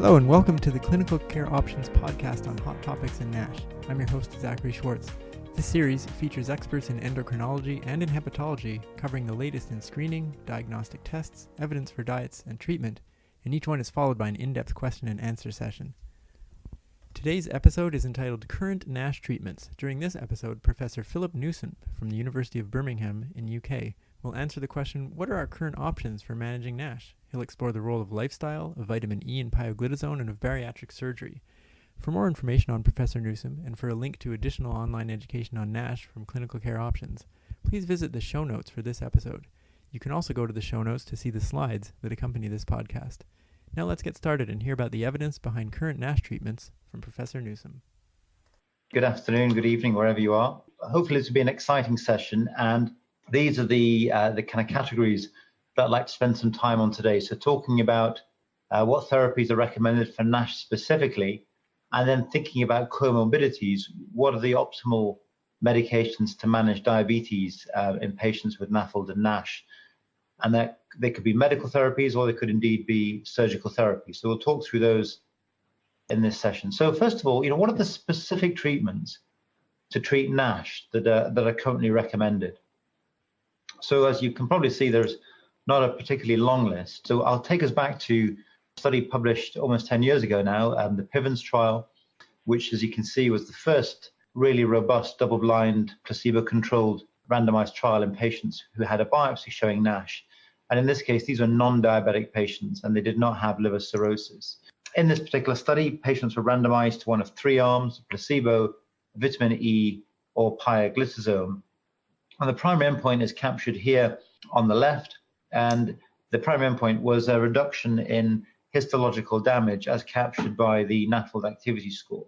Hello and welcome to the Clinical Care Options podcast on hot topics in NASH. I'm your host, Zachary Schwartz. This series features experts in endocrinology and in hepatology covering the latest in screening, diagnostic tests, evidence for diets, and treatment, and each one is followed by an in-depth question and answer session. Today's episode is entitled Current NASH Treatments. During this episode, Professor Philip Newsome from the University of Birmingham in UK will answer the question, what are our current options for managing NASH? He'll explore the role of lifestyle, of vitamin E and pioglitazone, and of bariatric surgery. For more information on Professor Newsome and for a link to additional online education on NASH from Clinical Care Options, please visit the show notes for this episode. You can also go to the show notes to see the slides that accompany this podcast. Now let's get started and hear about the evidence behind current NASH treatments from Professor Newsome. Good afternoon, good evening, wherever you are. Hopefully this will be an exciting session, and these are the kind of categories that I'd like to spend some time on today. So talking about what therapies are recommended for NASH specifically, and then thinking about comorbidities, what are the optimal medications to manage diabetes in patients with NAFLD and NASH? And that they could be medical therapies or they could indeed be surgical therapies. So we'll talk through those in this session. So first of all, what are the specific treatments to treat NASH that are currently recommended? So as you can probably see, there's not a particularly long list. So I'll take us back to a study published almost 10 years ago now, the Pivens trial, which, as you can see, was the first really robust double-blind placebo-controlled randomized trial in patients who had a biopsy showing NASH. And in this case, these are non-diabetic patients and they did not have liver cirrhosis. In this particular study, patients were randomized to one of three arms: placebo, vitamin E, or pioglitazone. And the primary endpoint is captured here on the left. And the primary endpoint was a reduction in histological damage as captured by the NAFLD activity score.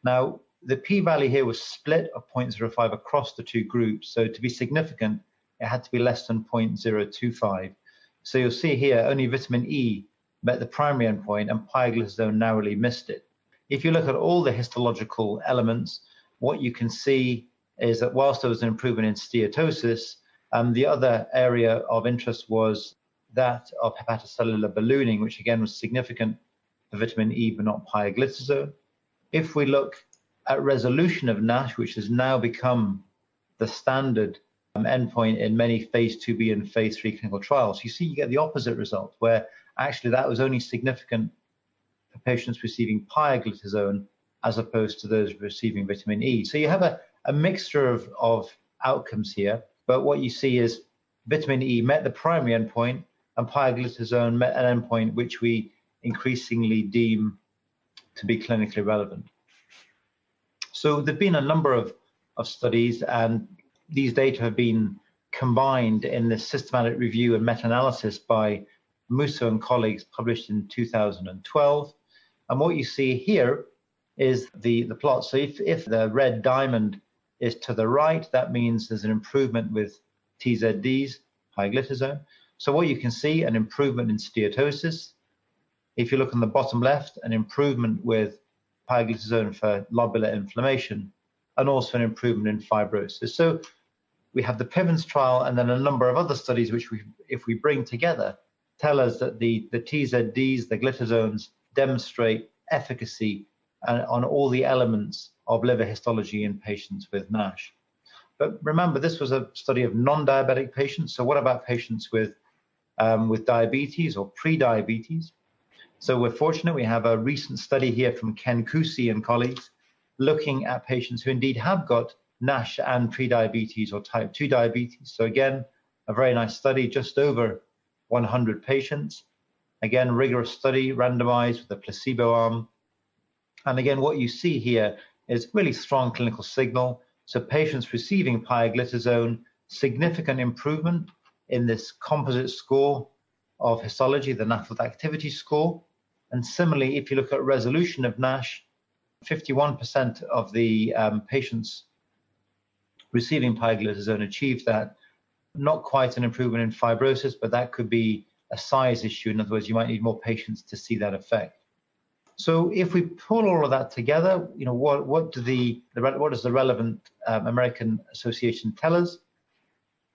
Now, the p-value here was split of 0.05 across the two groups. So to be significant, it had to be less than 0.025. So you'll see here only vitamin E met the primary endpoint and pioglitazone narrowly missed it. If you look at all the histological elements, what you can see is that whilst there was an improvement in steatosis, the other area of interest was that of hepatocellular ballooning, which again was significant for vitamin E but not pioglitazone. If we look at resolution of NASH, which has now become the standard endpoint in many phase 2b and phase 3 clinical trials, you see you get the opposite result, where actually that was only significant for patients receiving pioglitazone as opposed to those receiving vitamin E. So you have a mixture of outcomes here, but what you see is vitamin E met the primary endpoint and pioglitazone met an endpoint which we increasingly deem to be clinically relevant. So there've been a number of studies, and these data have been combined in this systematic review and meta-analysis by Musso and colleagues published in 2012. And what you see here is the plot. So if the red diamond is to the right, that means there's an improvement with TZDs, pioglitazone. So what you can see, an improvement in steatosis. If you look on the bottom left, an improvement with pioglitazone for lobular inflammation, and also an improvement in fibrosis. So we have the Pivens trial and then a number of other studies which if we bring together, tell us that the TZDs, the glitazones, demonstrate efficacy on all the elements of liver histology in patients with NASH. But remember, this was a study of non-diabetic patients. So what about patients with diabetes or pre-diabetes? So we're fortunate we have a recent study here from Ken Kusi and colleagues looking at patients who indeed have got NASH and pre-diabetes or type 2 diabetes. So again, a very nice study, just over 100 patients. Again, rigorous study, randomized with a placebo arm. And again, what you see here is really strong clinical signal. So patients receiving pioglitazone, significant improvement in this composite score of histology, the NAFLD activity score. And similarly, if you look at resolution of NASH, 51% of the patients receiving pioglitazone achieved that. Not quite an improvement in fibrosis, but that could be a size issue. In other words, you might need more patients to see that effect. So if we pull all of that together, what does the relevant American Association tell us?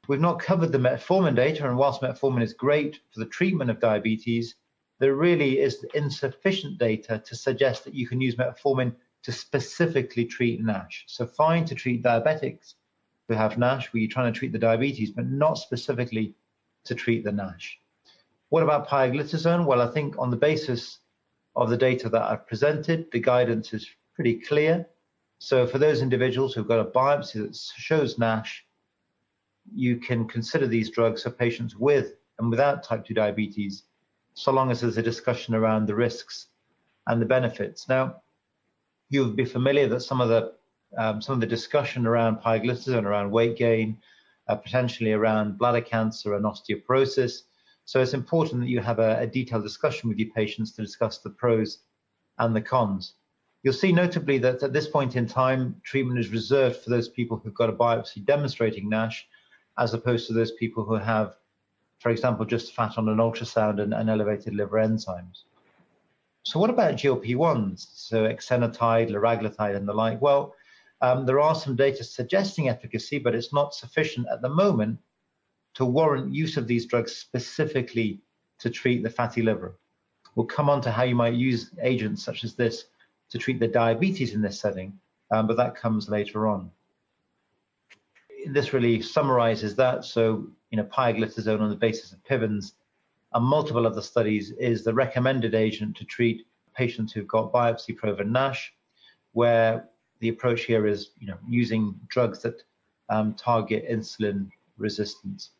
We've not covered the metformin data, and whilst metformin is great for the treatment of diabetes, there really is insufficient data to suggest that you can use metformin to specifically treat NASH. So fine to treat diabetics who have NASH, where you're trying to treat the diabetes, but not specifically to treat the NASH. What about pioglitazone? Well, I think on the basis of the data that I've presented, the guidance is pretty clear. So for those individuals who've got a biopsy that shows NASH, you can consider these drugs for patients with and without type 2 diabetes, so long as there's a discussion around the risks and the benefits. Now, you'll be familiar that some of the discussion around pioglitazone, around weight gain, potentially around bladder cancer and osteoporosis. So it's important that you have a detailed discussion with your patients to discuss the pros and the cons. You'll see notably that at this point in time, treatment is reserved for those people who've got a biopsy demonstrating NASH, as opposed to those people who have, for example, just fat on an ultrasound and elevated liver enzymes. So what about GLP-1s, so exenatide, liraglutide, and the like? Well, there are some data suggesting efficacy, but it's not sufficient at the moment to warrant use of these drugs specifically to treat the fatty liver. We'll come on to how you might use agents such as this to treat the diabetes in this setting, but that comes later on. This really summarizes that. So, pioglitazone on the basis of Pivens and multiple other studies is the recommended agent to treat patients who've got biopsy-proven NASH, where the approach here is, using drugs that target insulin resistance.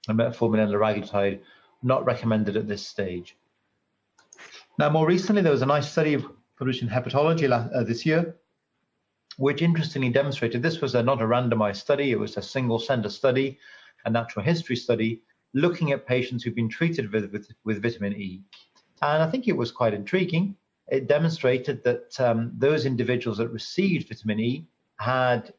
And metformin and liraglutide not recommended at this stage. Now, more recently, there was a nice study published in Hepatology this year, which interestingly demonstrated this was not a randomized study. It was a single center study, a natural history study, looking at patients who've been treated with vitamin E. And I think it was quite intriguing. It demonstrated that those individuals that received vitamin E had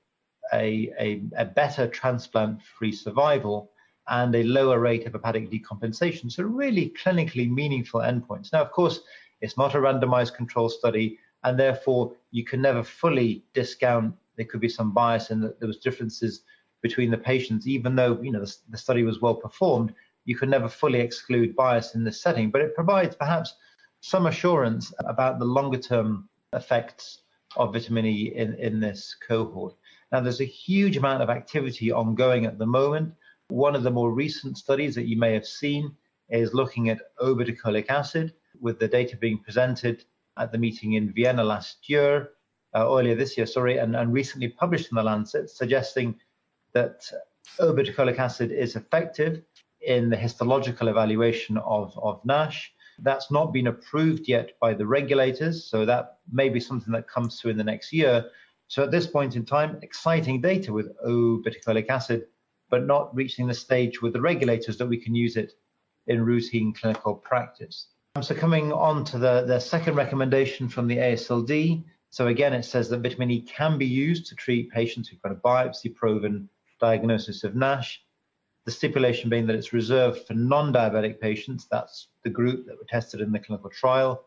a better transplant-free survival and a lower rate of hepatic decompensation. So really clinically meaningful endpoints. Now, of course, it's not a randomized control study, and therefore you can never fully discount there could be some bias in that there was differences between the patients. Even though the study was well performed, you can never fully exclude bias in this setting, but it provides perhaps some assurance about the longer term effects of vitamin E in this cohort. Now, there's a huge amount of activity ongoing at the moment. One of the more recent studies that you may have seen is looking at obeticholic acid, with the data being presented at the meeting in Vienna earlier this year, and recently published in the Lancet, suggesting that obeticholic acid is effective in the histological evaluation of NASH. That's not been approved yet by the regulators, so that may be something that comes through in the next year. So at this point in time, exciting data with obeticholic acid, but not reaching the stage with the regulators that we can use it in routine clinical practice. So coming on to the second recommendation from the ASLD. So again, it says that vitamin E can be used to treat patients who've got a biopsy-proven diagnosis of NASH. The stipulation being that it's reserved for non-diabetic patients. That's the group that were tested in the clinical trial,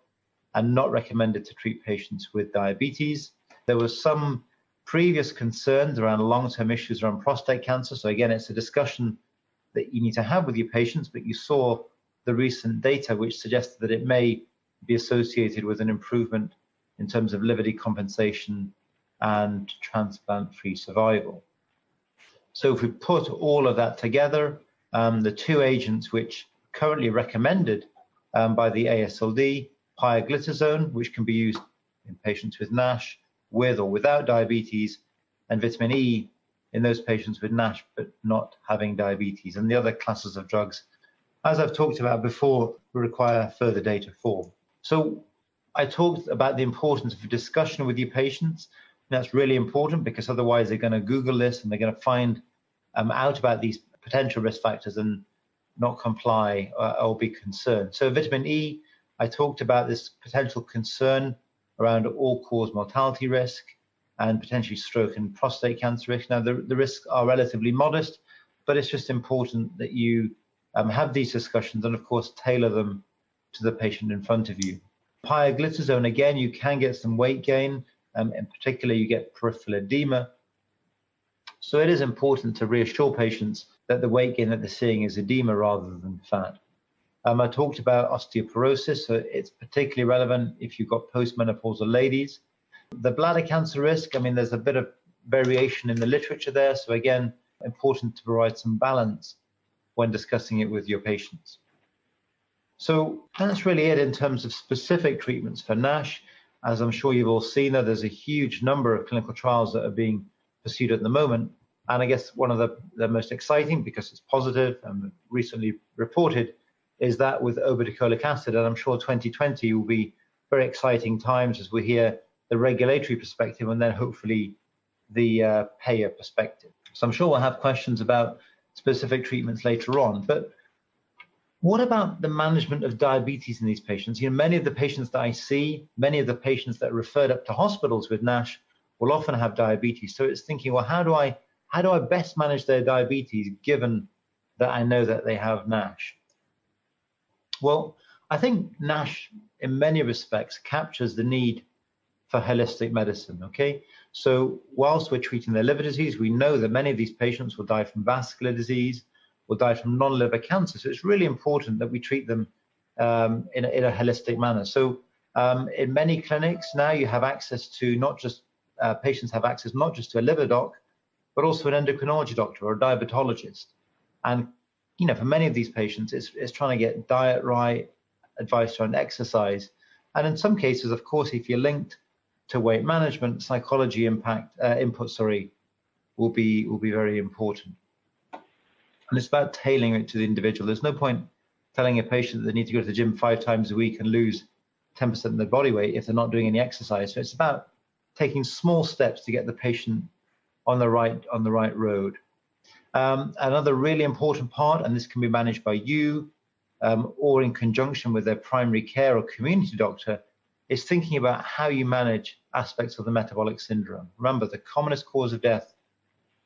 and not recommended to treat patients with diabetes. There was some previous concerns around long-term issues around prostate cancer. So again, it's a discussion that you need to have with your patients, but you saw the recent data which suggested that it may be associated with an improvement in terms of liver decompensation and transplant-free survival. So if we put all of that together, the two agents which are currently recommended by the ASLD, pioglitazone, which can be used in patients with NASH, with or without diabetes, and vitamin E in those patients with NASH but not having diabetes. And the other classes of drugs, as I've talked about before, require further data for. So I talked about the importance of discussion with your patients. That's really important, because otherwise they're going to Google this and they're going to find out about these potential risk factors and not comply or be concerned. So vitamin E, I talked about this potential concern around all-cause mortality risk and potentially stroke and prostate cancer risk. Now, the risks are relatively modest, but it's just important that you have these discussions and, of course, tailor them to the patient in front of you. Pioglitazone, again, you can get some weight gain. In particular, you get peripheral edema. So it is important to reassure patients that the weight gain that they're seeing is edema rather than fat. I talked about osteoporosis, so it's particularly relevant if you've got postmenopausal ladies. The bladder cancer risk, I mean, there's a bit of variation in the literature there, so again, important to provide some balance when discussing it with your patients. So that's really it in terms of specific treatments for NASH. As I'm sure you've all seen, there's a huge number of clinical trials that are being pursued at the moment. And I guess one of the most exciting, because it's positive and recently reported, is that with obeticholic acid. And I'm sure 2020 will be very exciting times as we hear the regulatory perspective and then hopefully the payer perspective. So I'm sure we'll have questions about specific treatments later on. But what about the management of diabetes in these patients? You know, many of the patients that I see, many of the patients that are referred up to hospitals with NASH will often have diabetes. So it's thinking, well, how do I best manage their diabetes given that I know that they have NASH? Well, I think NASH in many respects captures the need for holistic medicine, okay? So whilst we're treating their liver disease, we know that many of these patients will die from vascular disease, will die from non-liver cancer. So it's really important that we treat them in a holistic manner. So in many clinics now, you have access to not just, patients have access not just to a liver doc, but also an endocrinology doctor or a diabetologist. And, you know, for many of these patients, it's trying to get diet right, advice on exercise. And in some cases, of course, if you're linked to weight management, psychology input will be very important. And it's about tailoring it to the individual. There's no point telling a patient that they need to go to the gym 5 times a week and lose 10% of their body weight if they're not doing any exercise. So it's about taking small steps to get the patient on the right road. Another really important part, and this can be managed by you or in conjunction with their primary care or community doctor, is thinking about how you manage aspects of the metabolic syndrome. Remember, the commonest cause of death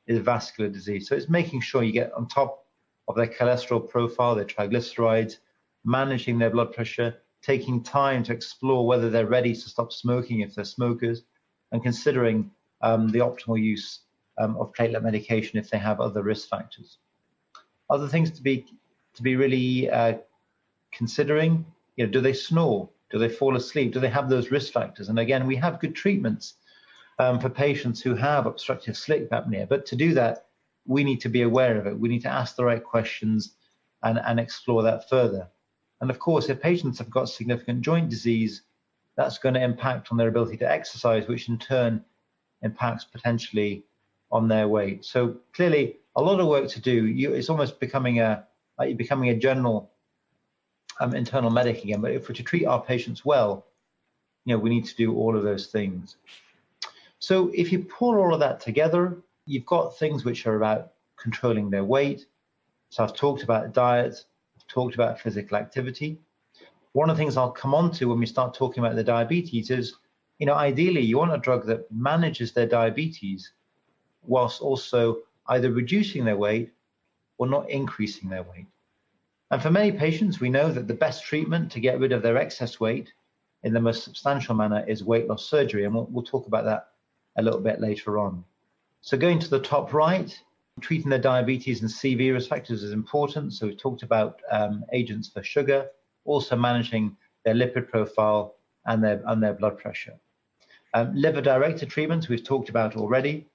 is vascular disease. So it's making sure you get on top of their cholesterol profile, their triglycerides, managing their blood pressure, taking time to explore whether they're ready to stop smoking if they're smokers, and considering the optimal use of platelet medication if they have other risk factors. Other things to be really considering, you know, do they snore? Do they fall asleep? Do they have those risk factors? And again, we have good treatments for patients who have obstructive sleep apnea. But to do that, we need to be aware of it. We need to ask the right questions and explore that further. And of course, if patients have got significant joint disease, that's going to impact on their ability to exercise, which in turn impacts potentially on their weight. So clearly, a lot of work to do. It's almost becoming like you're becoming a general internal medic again. But if we're to treat our patients well, you know, we need to do all of those things. So if you pull all of that together, you've got things which are about controlling their weight. So I've talked about diet, I've talked about physical activity. One of the things I'll come on to when we start talking about the diabetes is, you know, ideally you want a drug that manages their diabetes whilst also either reducing their weight or not increasing their weight. And for many patients, we know that the best treatment to get rid of their excess weight in the most substantial manner is weight loss surgery. And we'll talk about that a little bit later on. So going to the top right, treating their diabetes and CV risk factors is important. So we've talked about agents for sugar, also managing their lipid profile and their blood pressure. Liver-directed treatments we've talked about already.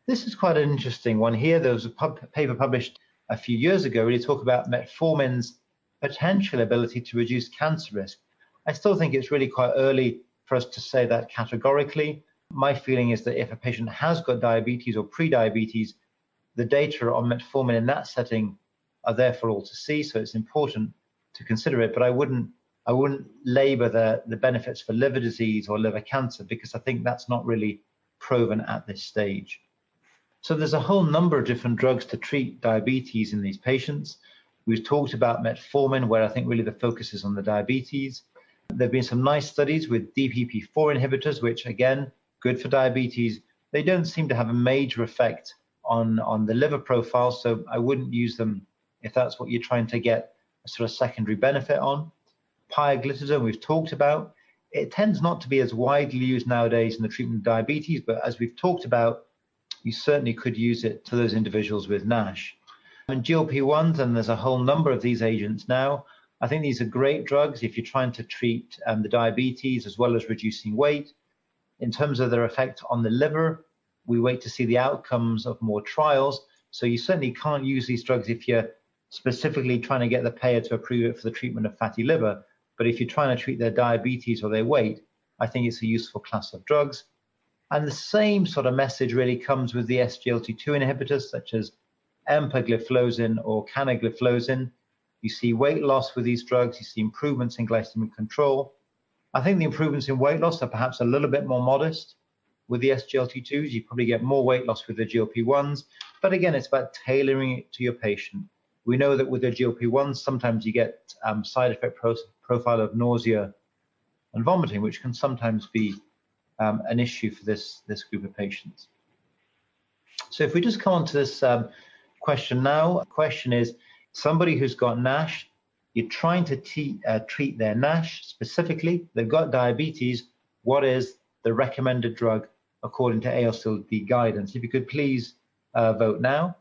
This is quite an interesting one here. There was a paper published a few years ago really talk about metformin's potential ability to reduce cancer risk. I still think it's really quite early for us to say that categorically. My feeling is that if a patient has got diabetes or pre-diabetes, the data on metformin in that setting are there for all to see, so it's important to consider it, but I wouldn't labor the benefits for liver disease or liver cancer because I think that's not really proven at this stage. So there's a whole number of different drugs to treat diabetes in these patients. We've talked about metformin, where I think really the focus is on the diabetes. There have been some nice studies with DPP-4 inhibitors, which again, good for diabetes. They don't seem to have a major effect on the liver profile, so I wouldn't use them if that's what you're trying to get a sort of secondary benefit on. Pioglitazone we've talked about. It tends not to be as widely used nowadays in the treatment of diabetes, but as we've talked about, you certainly could use it to those individuals with NASH. And GLP-1s, and there's a whole number of these agents now, I think these are great drugs if you're trying to treat the diabetes as well as reducing weight. In terms of their effect on the liver, we wait to see the outcomes of more trials. So you certainly can't use these drugs if you're specifically trying to get the payer to approve it for the treatment of fatty liver. But if you're trying to treat their diabetes or their weight, I think it's a useful class of drugs. And the same sort of message really comes with the SGLT2 inhibitors, such as empagliflozin or canagliflozin. You see weight loss with these drugs, you see improvements in glycemic control. I think the improvements in weight loss are perhaps a little bit more modest with the SGLT2s. You probably get more weight loss with the GLP-1s. But again, it's about tailoring it to your patient. We know that with the GLP-1s, sometimes you get side effect profile of nausea and vomiting, which can sometimes be an issue for this group of patients. So if we just come on to this question now, the question is, somebody who's got NASH, you're trying to treat their NASH specifically, they've got diabetes, what is the recommended drug according to AASLD guidance? If you could please vote now.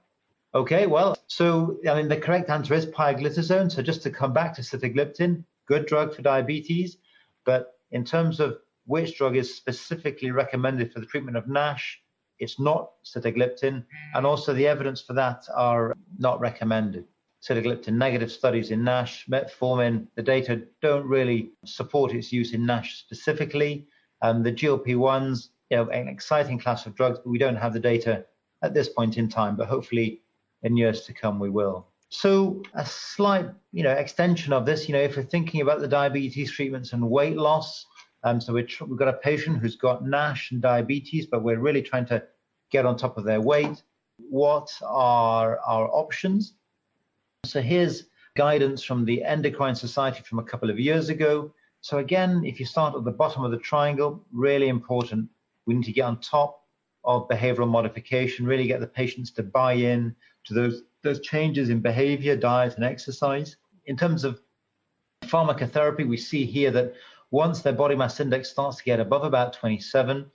Okay, well, so I mean, the correct answer is pioglitazone. So just to come back to sitagliptin, good drug for diabetes, but in terms of which drug is specifically recommended for the treatment of NASH, it's not sitagliptin, and also the evidence for that are not recommended. Sitagliptin negative studies in NASH, metformin, the data don't really support its use in NASH specifically. The GLP-1s, an exciting class of drugs, but we don't have the data at this point in time, but hopefully in years to come we will. So a slight, extension of this, if we're thinking about the diabetes treatments and weight loss, so we've got a patient who's got NASH and diabetes, but we're really trying to get on top of their weight. What are our options? So here's guidance from the Endocrine Society from a couple of years ago. So again, if you start at the bottom of the triangle, really important. We need to get on top of behavioral modification, really get the patients to buy in to those changes in behavior, diet, and exercise. In terms of pharmacotherapy, we see here that once their body mass index starts to get above about 27,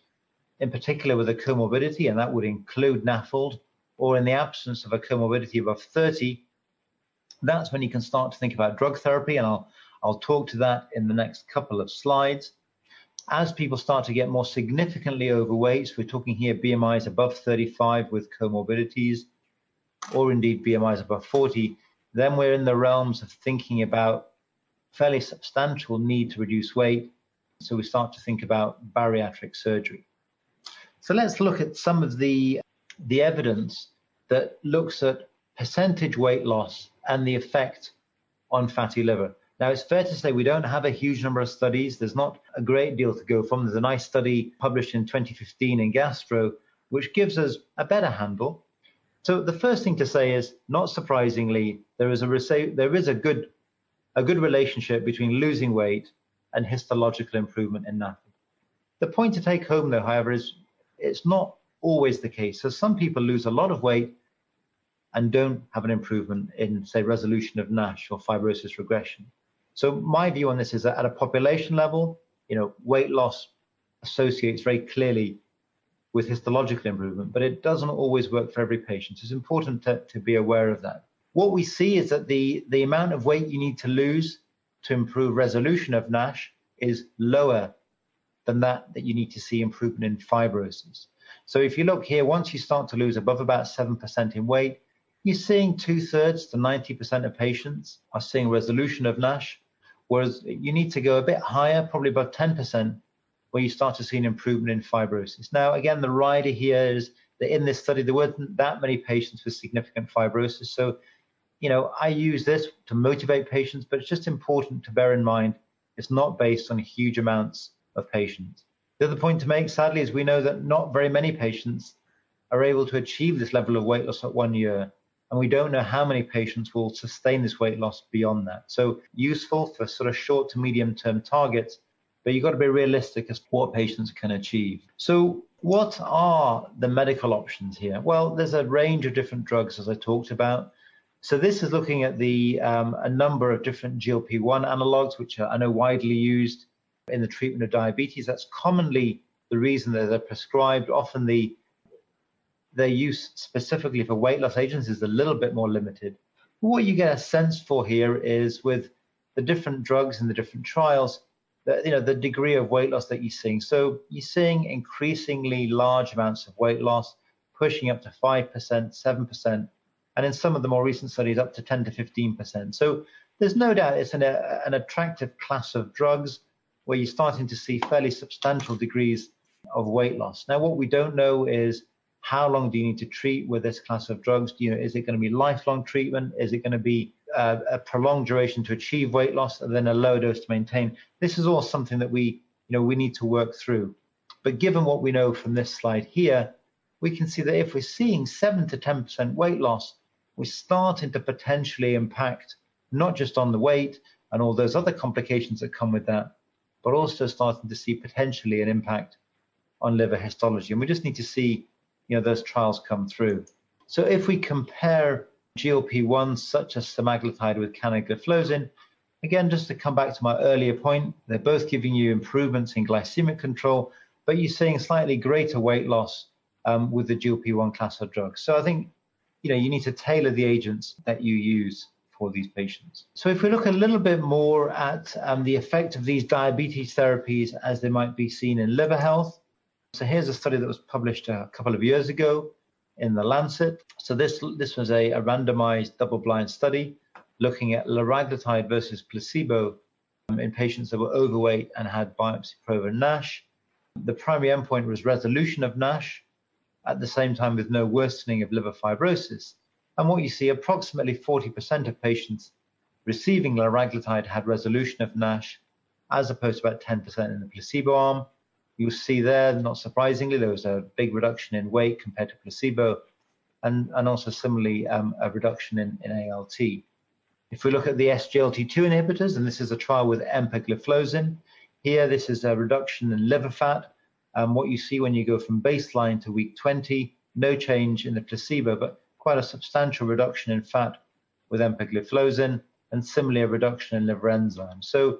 in particular with a comorbidity, and that would include NAFLD, or in the absence of a comorbidity above 30, that's when you can start to think about drug therapy, and I'll talk to that in the next couple of slides. As people start to get more significantly overweight, so we're talking here BMIs above 35 with comorbidities, or indeed BMIs above 40, then we're in the realms of thinking about fairly substantial need to reduce weight. So we start to think about bariatric surgery. So let's look at some of the evidence that looks at percentage weight loss and the effect on fatty liver. Now, it's fair to say we don't have a huge number of studies. There's not a great deal to go from. There's a nice study published in 2015 in Gastro, which gives us a better handle. So the first thing to say is, not surprisingly, there is a good relationship between losing weight and histological improvement in NAFLD. The point to take home, though, however, is it's not always the case. So some people lose a lot of weight and don't have an improvement in, say, resolution of NASH or fibrosis regression. So my view on this is that at a population level, weight loss associates very clearly with histological improvement, but it doesn't always work for every patient. It's important to be aware of that. What we see is that the amount of weight you need to lose to improve resolution of NASH is lower than that you need to see improvement in fibrosis. So if you look here, once you start to lose above about 7% in weight, you're seeing 2/3 to 90% of patients are seeing resolution of NASH, whereas you need to go a bit higher, probably above 10%, where you start to see an improvement in fibrosis. Now, again, the rider here is that in this study, there weren't that many patients with significant fibrosis. So, I use this to motivate patients, but it's just important to bear in mind it's not based on huge amounts of patients. The other point to make, sadly, is we know that not very many patients are able to achieve this level of weight loss at 1 year. And we don't know how many patients will sustain this weight loss beyond that. So useful for sort of short to medium term targets, but you've got to be realistic as to what patients can achieve. So what are the medical options here? Well, there's a range of different drugs, as I talked about. So this is looking at a number of different GLP-1 analogs, which are, I know, widely used in the treatment of diabetes. That's commonly the reason that they're prescribed. Often their use specifically for weight loss agents is a little bit more limited. What you get a sense for here is with the different drugs and the different trials, the degree of weight loss that you're seeing. So you're seeing increasingly large amounts of weight loss, pushing up to 5%, 7%, and in some of the more recent studies up to 10 to 15%. So there's no doubt it's an attractive class of drugs where you're starting to see fairly substantial degrees of weight loss. Now, what we don't know is how long do you need to treat with this class of drugs? Is it going to be lifelong treatment? Is it going to be a prolonged duration to achieve weight loss and then a low dose to maintain? This is all something that we need to work through. But given what we know from this slide here, we can see that if we're seeing 7 to 10% weight loss, we're starting to potentially impact not just on the weight and all those other complications that come with that, but also starting to see potentially an impact on liver histology. And we just need to see those trials come through. So if we compare GLP-1s such as semaglutide with canagliflozin, again, just to come back to my earlier point, they're both giving you improvements in glycemic control, but you're seeing slightly greater weight loss with the GLP-1 class of drugs. So I think you need to tailor the agents that you use for these patients. So if we look a little bit more at the effect of these diabetes therapies as they might be seen in liver health. So here's a study that was published a couple of years ago in the Lancet. So this was a randomized double-blind study looking at liraglutide versus placebo in patients that were overweight and had biopsy-proven NASH. The primary endpoint was resolution of NASH, at the same time with no worsening of liver fibrosis. And what you see, approximately 40% of patients receiving liraglutide had resolution of NASH, as opposed to about 10% in the placebo arm. You'll see there, not surprisingly, there was a big reduction in weight compared to placebo, and also similarly a reduction in ALT. If we look at the SGLT2 inhibitors, and this is a trial with empagliflozin, here this is a reduction in liver fat. What you see when you go from baseline to week 20, no change in the placebo, but quite a substantial reduction in fat with empagliflozin, and similarly a reduction in liver enzymes. So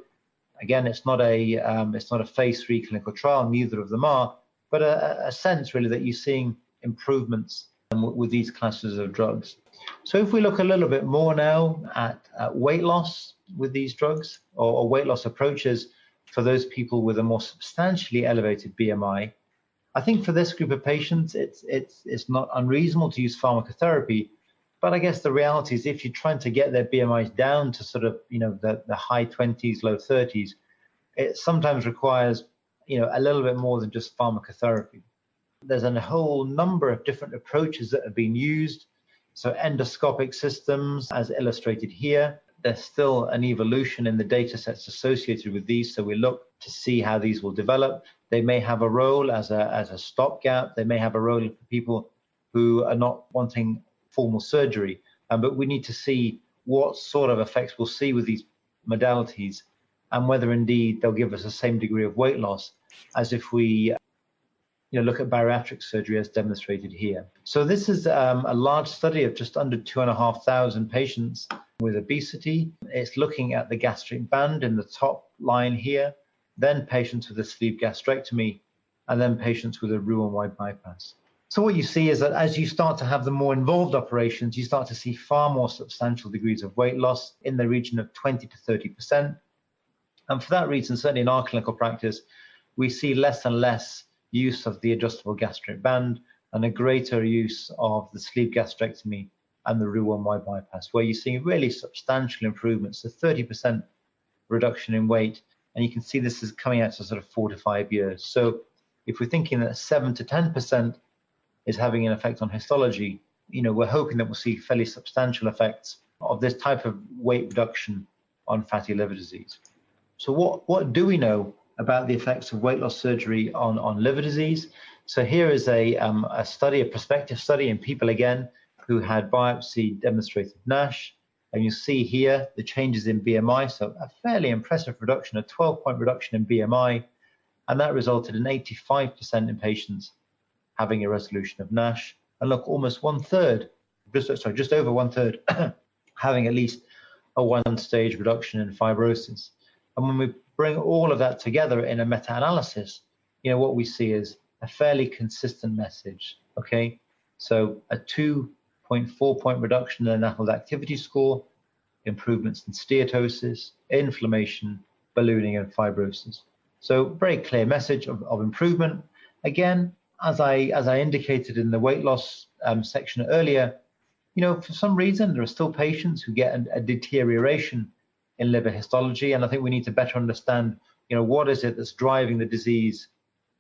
again, it's not a phase 3 clinical trial, neither of them are, but a sense really that you're seeing improvements with these classes of drugs. So if we look a little bit more now at weight loss with these drugs, or weight loss approaches for those people with a more substantially elevated BMI, I think for this group of patients, it's not unreasonable to use pharmacotherapy. But I guess the reality is if you're trying to get their BMIs down to sort of, the high 20s, low 30s, it sometimes requires, a little bit more than just pharmacotherapy. There's a whole number of different approaches that have been used. So endoscopic systems, as illustrated here, there's still an evolution in the data sets associated with these. So we look to see how these will develop. They may have a role as a stopgap. They may have a role for people who are not wanting formal surgery, but we need to see what sort of effects we'll see with these modalities and whether indeed they'll give us the same degree of weight loss as if we look at bariatric surgery as demonstrated here. So this is a large study of just under 2,500 patients with obesity. It's looking at the gastric band in the top line here, then patients with a sleeve gastrectomy, and then patients with a Roux-en-Y bypass. So what you see is that as you start to have the more involved operations, you start to see far more substantial degrees of weight loss in the region of 20 to 30%. And for that reason, certainly in our clinical practice, we see less and less use of the adjustable gastric band and a greater use of the sleeve gastrectomy and the Roux-en-Y bypass, where you're seeing really substantial improvements, so 30% reduction in weight. And you can see this is coming out to sort of 4 to 5 years. So if we're thinking that 7 to 10% is having an effect on histology, we're hoping that we'll see fairly substantial effects of this type of weight reduction on fatty liver disease. So what do we know about the effects of weight loss surgery on liver disease? So here is a study, a prospective study in people again who had biopsy demonstrated NASH. And you see here the changes in BMI, so a fairly impressive reduction, a 12-point reduction in BMI, and that resulted in 85% in patients having a resolution of NASH, and look, almost just over one third, having at least a one-stage reduction in fibrosis. And when we bring all of that together in a meta-analysis, what we see is a fairly consistent message. Okay, so a 2.4-point reduction in the NAFLD activity score improvements in steatosis, inflammation, ballooning, and fibrosis. So very clear message of improvement. Again, as I indicated in the weight loss section earlier, for some reason, there are still patients who get a deterioration in liver histology, and I think we need to better understand, what is it that's driving the disease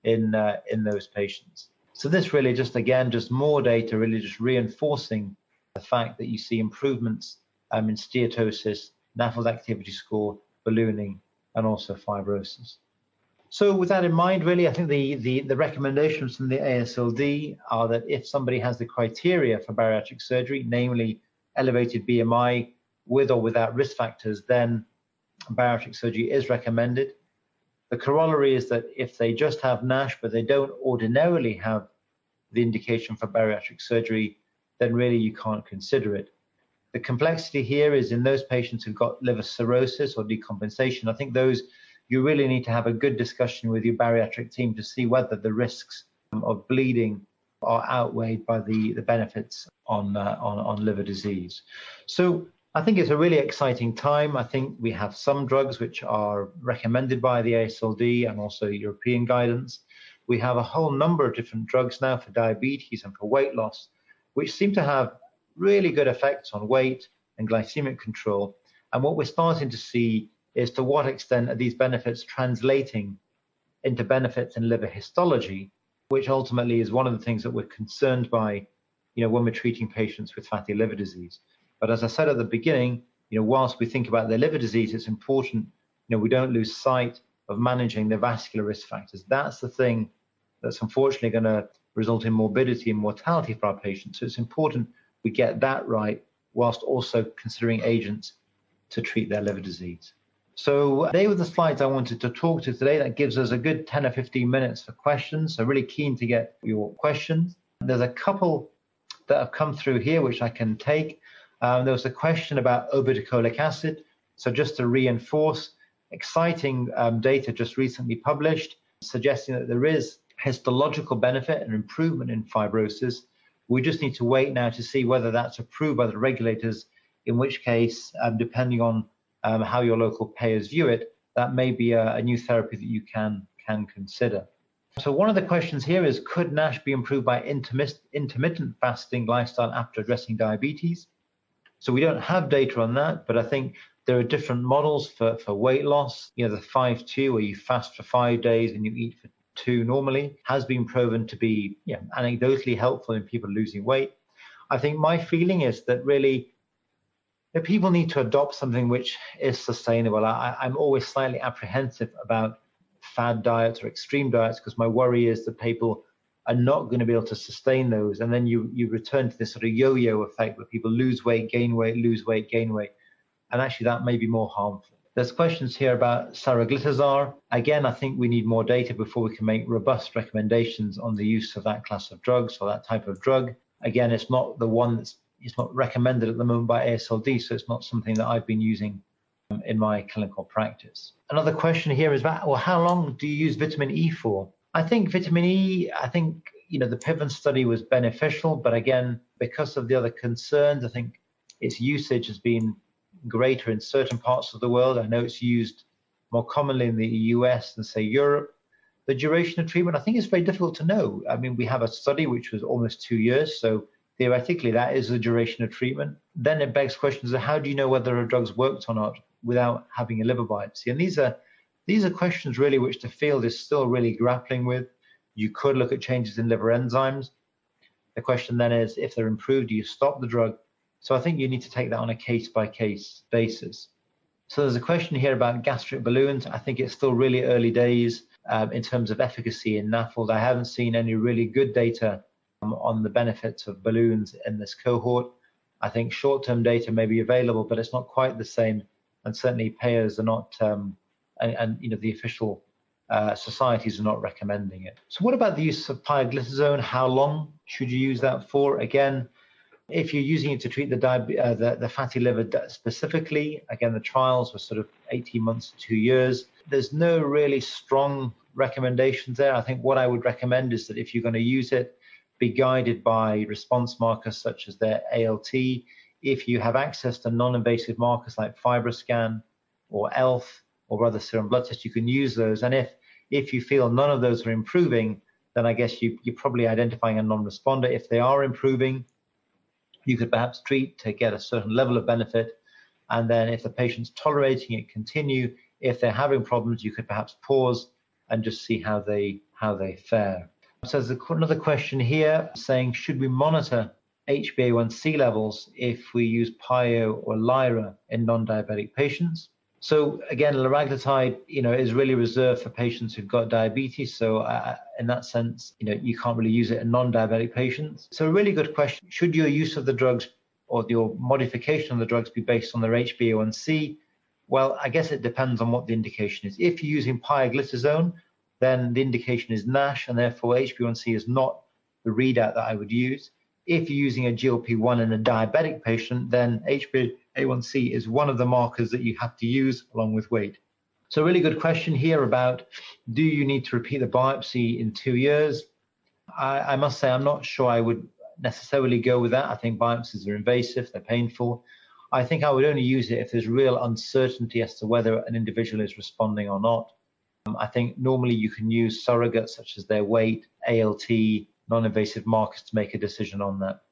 in those patients. So this really just more data, really just reinforcing the fact that you see improvements in steatosis, NAFLD activity score, ballooning, and also fibrosis. So with that in mind, really, I think the recommendations from the AASLD are that if somebody has the criteria for bariatric surgery, namely elevated BMI with or without risk factors, then bariatric surgery is recommended. The corollary is that if they just have NASH, but they don't ordinarily have the indication for bariatric surgery, then really you can't consider it. The complexity here is in those patients who've got liver cirrhosis or decompensation. I think those you really need to have a good discussion with your bariatric team to see whether the risks of bleeding are outweighed by the benefits on liver disease. So I think it's a really exciting time. I think we have some drugs which are recommended by the AASLD and also European guidance. We have a whole number of different drugs now for diabetes and for weight loss, which seem to have really good effects on weight and glycemic control. And what we're starting to see is to what extent are these benefits translating into benefits in liver histology, which ultimately is one of the things that we're concerned by, when we're treating patients with fatty liver disease. But as I said at the beginning, whilst we think about their liver disease, it's important, we don't lose sight of managing the vascular risk factors. That's the thing that's unfortunately going to result in morbidity and mortality for our patients. So it's important we get that right, whilst also considering agents to treat their liver disease. So they were the slides I wanted to talk to today. That gives us a good 10 or 15 minutes for questions. So really keen to get your questions. There's a couple that have come through here, which I can take. There was a question about obeticholic acid. So just to reinforce, exciting data just recently published, suggesting that there is histological benefit and improvement in fibrosis. We just need to wait now to see whether that's approved by the regulators, in which case, depending on how your local payers view it, that may be a new therapy that you can consider. So one of the questions here is, could NASH be improved by intermittent fasting lifestyle after addressing diabetes? So we don't have data on that, but I think there are different models for weight loss. The 5-2, where you fast for 5 days and you eat for 2 normally, has been proven to be anecdotally helpful in people losing weight. I think my feeling is that really people need to adopt something which is sustainable. I'm always slightly apprehensive about fad diets or extreme diets, because my worry is that people are not going to be able to sustain those. And then you return to this sort of yo-yo effect where people lose weight, gain weight, lose weight, gain weight. And actually that may be more harmful. There's questions here about saraglitazar. Again, I think we need more data before we can make robust recommendations on the use of that class of drugs or that type of drug. Again, it's not the one it's not recommended at the moment by AASLD, so it's not something that I've been using in my clinical practice. Another question here is about, well, how long do you use vitamin E for? I think vitamin E, the PIVEN study was beneficial, but again, because of the other concerns, I think its usage has been greater in certain parts of the world. I know it's used more commonly in the US than, say, Europe. The duration of treatment, I think, is very difficult to know. I mean, we have a study which was almost 2 years, so theoretically, that is the duration of treatment. Then it begs questions of how do you know whether a drug's worked or not without having a liver biopsy? And these are questions really which the field is still really grappling with. You could look at changes in liver enzymes. The question then is, if they're improved, do you stop the drug? So I think you need to take that on a case-by-case basis. So there's a question here about gastric balloons. I think it's still really early days in terms of efficacy in NAFLD. I haven't seen any really good data on the benefits of balloons in this cohort. I think short-term data may be available, but it's not quite the same, and certainly payers are not, the official societies are not recommending it. So what about the use of pioglitazone? How long should you use that for? Again, if you're using it to treat the fatty liver specifically, again, the trials were sort of 18 months to 2 years. There's no really strong recommendations there. I think what I would recommend is that if you're going to use it, be guided by response markers such as their ALT. if you have access to non-invasive markers like FibroScan or ELF or other serum blood tests, you can use those. And if you feel none of those are improving, then I guess you're probably identifying a non-responder. If they are improving, you could perhaps treat to get a certain level of benefit. And then if the patient's tolerating it, continue. If they're having problems, you could perhaps pause and just see how they fare. So there's another question here saying, should we monitor HbA1c levels if we use Pio or Lyra in non-diabetic patients? So again, liraglutide, is really reserved for patients who've got diabetes. So in that sense, you can't really use it in non-diabetic patients. So a really good question. Should your use of the drugs or your modification of the drugs be based on their HbA1c? Well, I guess it depends on what the indication is. If you're using Pioglitazone, then the indication is NASH, and therefore HbA1c is not the readout that I would use. If you're using a GLP-1 in a diabetic patient, then HbA1c is one of the markers that you have to use along with weight. So a really good question here about, do you need to repeat the biopsy in 2 years? I must say I'm not sure I would necessarily go with that. I think biopsies are invasive, they're painful. I think I would only use it if there's real uncertainty as to whether an individual is responding or not. I think normally you can use surrogates such as their weight, ALT, non-invasive markers to make a decision on that.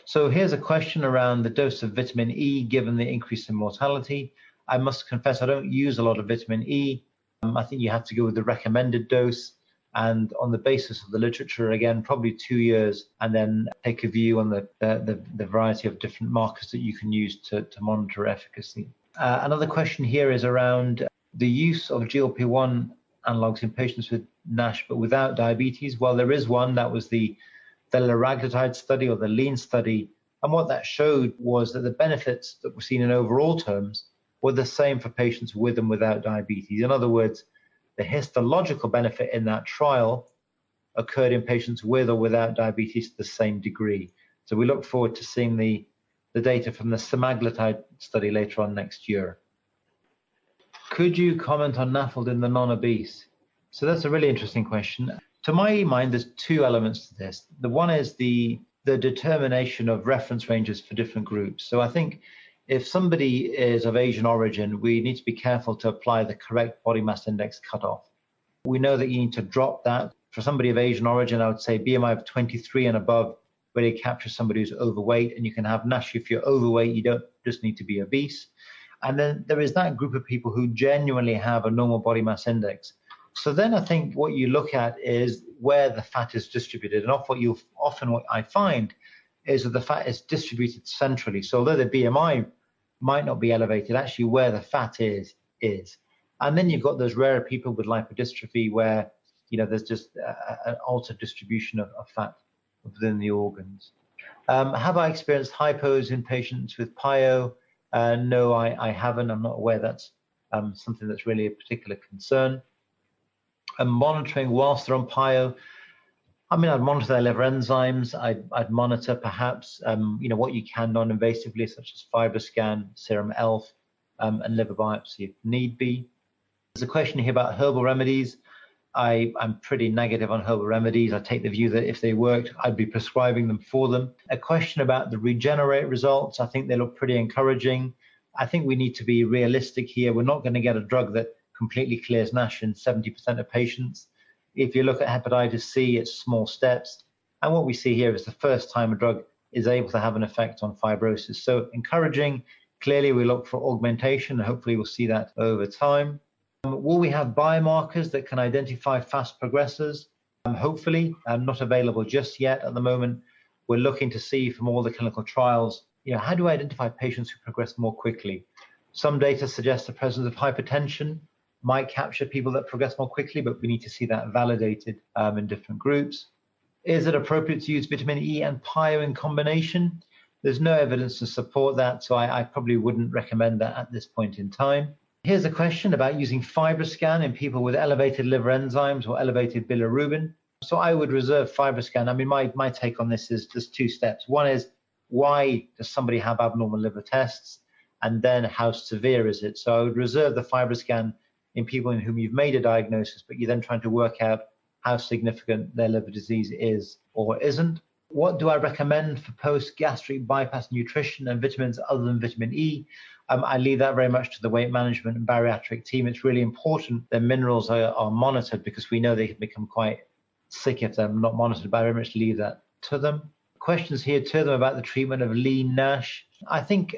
So here's a question around the dose of vitamin E given the increase in mortality. I must confess I don't use a lot of vitamin E. I think you have to go with the recommended dose, and on the basis of the literature, again, probably 2 years, and then take a view on the variety of different markers that you can use to monitor efficacy. Another question here is around the use of GLP-1 analogs in patients with NASH but without diabetes. Well, there is one, that was the liraglutide study or the lean study, and what that showed was that the benefits that were seen in overall terms were the same for patients with and without diabetes. In other words, the histological benefit in that trial occurred in patients with or without diabetes to the same degree. So we look forward to seeing the data from the semaglutide study later on next year. Could you comment on NAFLD in the non-obese? So that's a really interesting question. To my mind, there's two elements to this. The one is the determination of reference ranges for different groups. So I think if somebody is of Asian origin, we need to be careful to apply the correct body mass index cutoff. We know that you need to drop that. For somebody of Asian origin, I would say BMI of 23 and above really captures somebody who's overweight, and you can have NASH if you're overweight. You don't just need to be obese. And then there is that group of people who genuinely have a normal body mass index. So then I think what you look at is where the fat is distributed. And often what I find is that the fat is distributed centrally. So although the BMI might not be elevated, actually where the fat is. And then you've got those rarer people with lipodystrophy where, there's just an altered distribution of fat within the organs. Have I experienced hypos in patients with Pio? No, I haven't. I'm not aware that's something that's really a particular concern. And monitoring whilst they're on Pio, I'd monitor their liver enzymes. I'd monitor perhaps, what you can non-invasively, such as FibroScan, serum ELF, and liver biopsy if need be. There's a question here about herbal remedies. I'm pretty negative on herbal remedies. I take the view that if they worked, I'd be prescribing them for them. A question about the regenerate results. I think they look pretty encouraging. I think we need to be realistic here. We're not going to get a drug that completely clears NASH in 70% of patients. If you look at hepatitis C, it's small steps. And what we see here is the first time a drug is able to have an effect on fibrosis. So encouraging. Clearly, we look for augmentation, and hopefully we'll see that over time. Will we have biomarkers that can identify fast progressors? Hopefully, not available just yet. At the moment, we're looking to see from all the clinical trials, how do I identify patients who progress more quickly? Some data suggest the presence of hypertension might capture people that progress more quickly, but we need to see that validated in different groups. Is it appropriate to use vitamin E and Pio in combination? There's no evidence to support that, so I probably wouldn't recommend that at this point in time. Here's a question about using FibroScan in people with elevated liver enzymes or elevated bilirubin. So I would reserve FibroScan. My take on this is there's two steps. One is, why does somebody have abnormal liver tests? And then how severe is it? So I would reserve the FibroScan in people in whom you've made a diagnosis, but you're then trying to work out how significant their liver disease is or isn't. What do I recommend for post-gastric bypass nutrition and vitamins other than vitamin E? I leave that very much to the weight management and bariatric team. It's really important that minerals are monitored because we know they can become quite sick if they're not monitored, but I very much leave that to them. Questions here to them about the treatment of lean NASH. I think,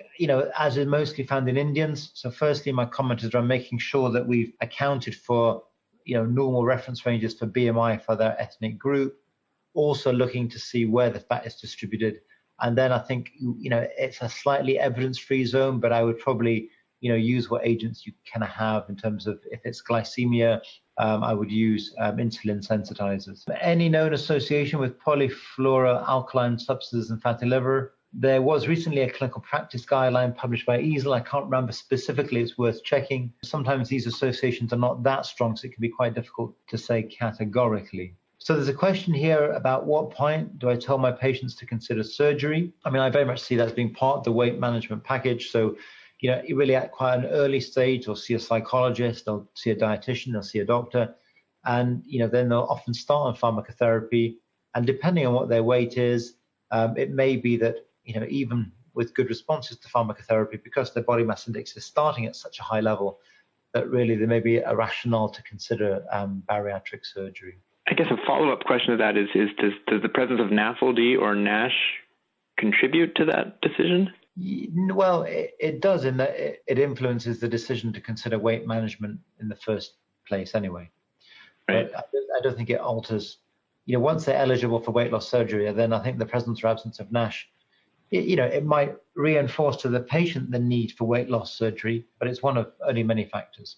as is mostly found in Indians. So firstly, my comment is around making sure that we've accounted for, normal reference ranges for BMI for their ethnic group. Also looking to see where the fat is distributed. And then I think, it's a slightly evidence-free zone, but I would probably, use what agents you can have in terms of if it's glycemia, I would use insulin sensitizers. Any known association with polyfluoroalkyl substances and fatty liver? There was recently a clinical practice guideline published by EASL. I can't remember specifically, it's worth checking. Sometimes these associations are not that strong, so it can be quite difficult to say categorically. So there's a question here about what point do I tell my patients to consider surgery? I mean, I very much see that as being part of the weight management package. So, you really at quite an early stage, they'll see a psychologist, they'll see a dietitian, they'll see a doctor, and, then they'll often start on pharmacotherapy. And depending on what their weight is, it may be that, even with good responses to pharmacotherapy, because their body mass index is starting at such a high level, that really there may be a rationale to consider bariatric surgery. I guess a follow-up question to that is does the presence of NAFLD or NASH contribute to that decision? Well, it does in that it influences the decision to consider weight management in the first place anyway. Right. But I don't think it alters, once they're eligible for weight loss surgery, then I think the presence or absence of NASH, it might reinforce to the patient the need for weight loss surgery, but it's one of only many factors.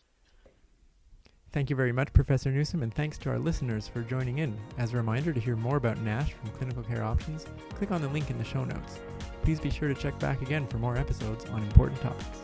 Thank you very much, Professor Newsome, and thanks to our listeners for joining in. As a reminder, to hear more about NASH from Clinical Care Options, click on the link in the show notes. Please be sure to check back again for more episodes on important topics.